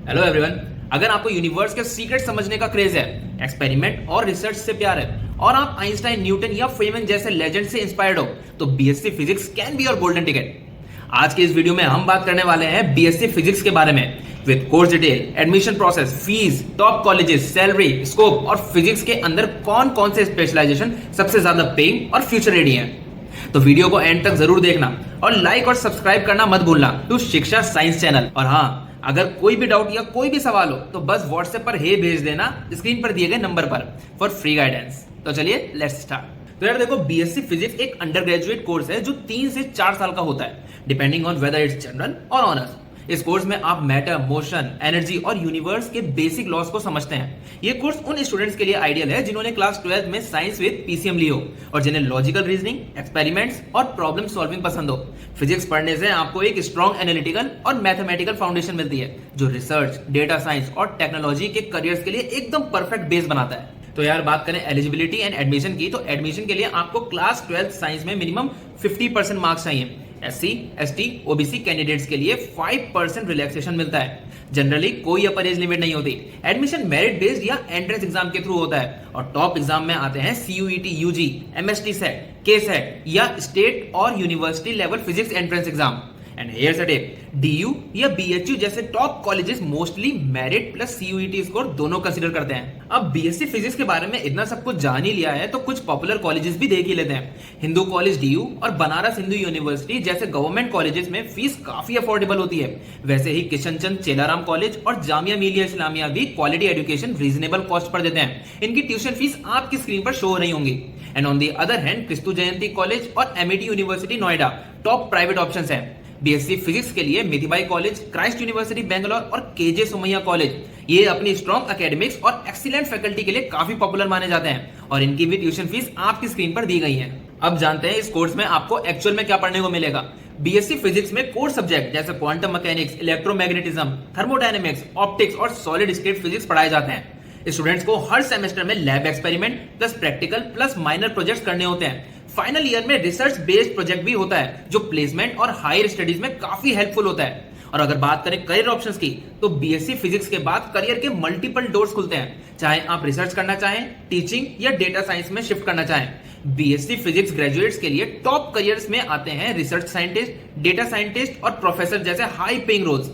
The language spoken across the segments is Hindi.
Hello everyone. अगर आपको यूनिवर्स के सीक्रेट समझने का क्रेज है, एक्सपेरिमेंट और रिसर्च से प्यार है और आप आइंस्टाइन, न्यूटन या फेमन जैसे लेजेंड से इंस्पायर्ड हो तो BSc physics can be your golden ticket. आज के इस वीडियो में हम बात करने वाले हैं बीएससी फिजिक्स के बारे में with course detail, admission process, fees, top colleges, salary, scope और फिजिक्स के अंदर कौन कौन से स्पेशलाइजेशन सबसे ज्यादा पेइंग और फ्यूचर रेडी हैं। तो वीडियो को एंड तक जरूर देखना और लाइक और सब्सक्राइब करना मत भूलना टू शिक्षा साइंस चैनल। और हाँ, अगर कोई भी डाउट या कोई भी सवाल हो तो बस व्हाट्सएप पर हे भेज देना स्क्रीन पर दिए गए नंबर पर फॉर फ्री गाइडेंस। तो चलिए लेट्स स्टार्ट। तो यार देखो, बीएससी फिजिक्स एक अंडर ग्रेजुएट कोर्स है जो 3 से 4 साल का होता है depending on whether it's general और ऑनर्स। इस कोर्स में आप मैटर, मोशन, एनर्जी और यूनिवर्स के बेसिक लॉस को समझते हैं। ये कोर्स उन स्टूडेंट्स के लिए आइडियल है जिन्होंने क्लास 12 में साइंस विद पीसीएम ली हो और जिन्हें लॉजिकल रीजनिंग, एक्सपेरिमेंट्स और प्रॉब्लम सॉल्विंग पसंद हो। फिजिक्स पढ़ने से आपको एक स्ट्रॉन्ग एनालिटिकल और मैथमेटिकल फाउंडेशन मिलती है जो रिसर्च, डेटा साइंस और टेक्नोलॉजी के करियर्स के लिए एकदम परफेक्ट बेस बनाता है। तो यार बात करें एलिजिबिलिटी एंड एडमिशन की, तो एडमिशन के लिए आपको क्लास 12 साइंस में मिनिमम 50% मार्क्स चाहिए। एससी, एसटी, ओबीसी कैंडिडेट्स के लिए 5% रिलैक्सेशन मिलता है। जनरली कोई अपर एज लिमिट नहीं होती। एडमिशन मेरिट बेस्ड या एंट्रेंस एग्जाम के थ्रू होता है और टॉप एग्जाम में आते हैं CUET, UG, MST CET, K CET या स्टेट और university level physics entrance exam. And here's a tip, DU या बीएचयू जैसे top colleges mostly merit plus CUET score दोनों कंसीडर करते हैं। अब बीएससी फिजिक्स के बारे में इतना सब कुछ जान ही लिया है तो कुछ पॉपुलर कॉलेजेस भी देख ही लेते हैं। हिंदू कॉलेज डीयू और बनारस हिंदू यूनिवर्सिटी जैसे गवर्नमेंट कॉलेजेस में फीस काफी अफोर्डेबल होती है। वैसे ही किशनचंद चेलाराम कॉलेज और जामिया मिलिया इस्लामिया भी quality education reasonable cost per देते हैं। इनकी ट्यूशन फीस आपकी स्क्रीन पर शो हो रही होंगी। And on the other hand, Kristu Jayanti college और MIT university Noida top private options हैं। बीएससी फिजिक्स के लिए Mithibai college, Christ university Bangalore और केजे सोमैया कॉलेज ये अपनी स्ट्रॉन्ग एकेडमिक्स और एक्सीलेंट फैकल्टी के लिए काफी पॉपुलर माने जाते हैं और इनकी भी ट्यूशन फीस आपकी स्क्रीन पर दी गई है। अब जानते हैं इस कोर्स में आपको एक्चुअल में क्या पढ़ने को मिलेगा। बीएससी फिजिक्स में कोर सब्जेक्ट जैसे quantum mechanics, electromagnetism, thermodynamics, optics और सॉलिड स्टेट फिजिक्स पढ़ाए जाते हैं। स्टूडेंट्स को हर सेमेस्टर में lab experiment plus practical plus minor projects करने होते हैं। फाइनल ईयर में रिसर्च बेस्ड प्रोजेक्ट भी होता है जो प्लेसमेंट और हायर स्टडीज में काफी हेल्पफुल होता है। और अगर बात करें करियर ऑप्शंस की, तो बीएससी फिजिक्स के बाद करियर के मल्टीपल डोर्स खुलते हैं। चाहे आप रिसर्च करना चाहें, टीचिंग या डेटा साइंस में शिफ्ट करना चाहें। बीएससी फिजिक्स ग्रेजुएट्स के लिए टॉप करियर्स में आते हैं रिसर्च साइंटिस्ट, डेटा साइंटिस्ट और प्रोफेसर जैसे हाई पेइंग रोल्स।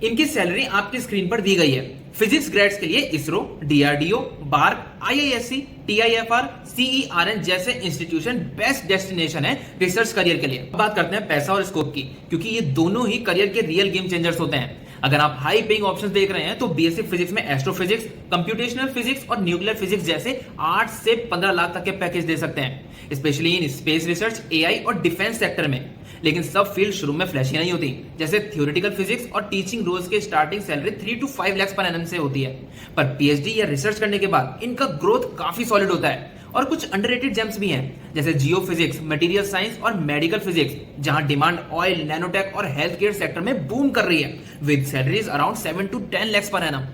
इनकी सैलरी आपकी स्क्रीन पर दी गई है। फिजिक्स ग्रेड्स के लिए ISRO, DRDO, BARC, IISc, TIFR, CERN जैसे इंस्टीट्यूशन बेस्ट डेस्टिनेशन है रिसर्च करियर के लिए। बात करते हैं पैसा और स्कोप की, क्योंकि ये दोनों ही करियर के रियल गेम चेंजर्स होते हैं। अगर आप हाई पेइंग ऑप्शंस देख रहे हैं तो बीएससी फिजिक्स में एस्ट्रोफिजिक्स, कंप्यूटेशनल फिजिक्स और न्यूक्लियर फिजिक्स जैसे 8 से 15 लाख तक के पैकेज दे सकते हैं, specially in space research, AI और डिफेंस सेक्टर में। लेकिन सब फील्ड शुरू में फ्लैशी नहीं होती। जैसे थ्योरेटिकल फिजिक्स और टीचिंग रोल्स के starting salary 3 to 5 lakh per annum से होती है, पर पीएचडी या रिसर्च करने के बाद इनका ग्रोथ काफी सॉलिड होता है। और कुछ अंडररेटेड जेम्स भी हैं जैसे जियो फिजिक्स, मटेरियल साइंस और मेडिकल फिजिक्स, जहां डिमांड ऑयल, नैनोटेक और हेल्थ केयर सेक्टर में बूम कर रही है with salaries around 7 to 10 lakh per annum.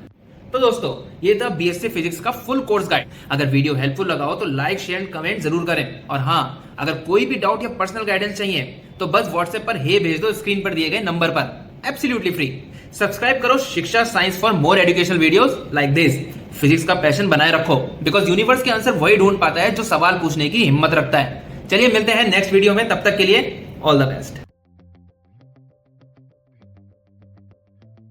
तो दोस्तों, ये था बीएससी फिजिक्स का फुल कोर्स गाइड। अगर वीडियो हेल्पफुल लगा हो तो लाइक, शेयर एंड कमेंट जरूर करें। और हाँ, अगर कोई भी डाउट या पर्सनल गाइडेंस चाहिए तो बस व्हाट्सएप पर हे भेज दो स्क्रीन पर दिए गए नंबर पर, एब्सोल्युटली फ्री। सब्सक्राइब करो शिक्षा science for more educational videos like this. Physics का पैशन बनाए रखो बिकॉज यूनिवर्स के आंसर वही ढूंढ पाता है जो सवाल पूछने की हिम्मत रखता है। चलिए मिलते हैं नेक्स्ट वीडियो में, तब तक के लिए ऑल द बेस्ट।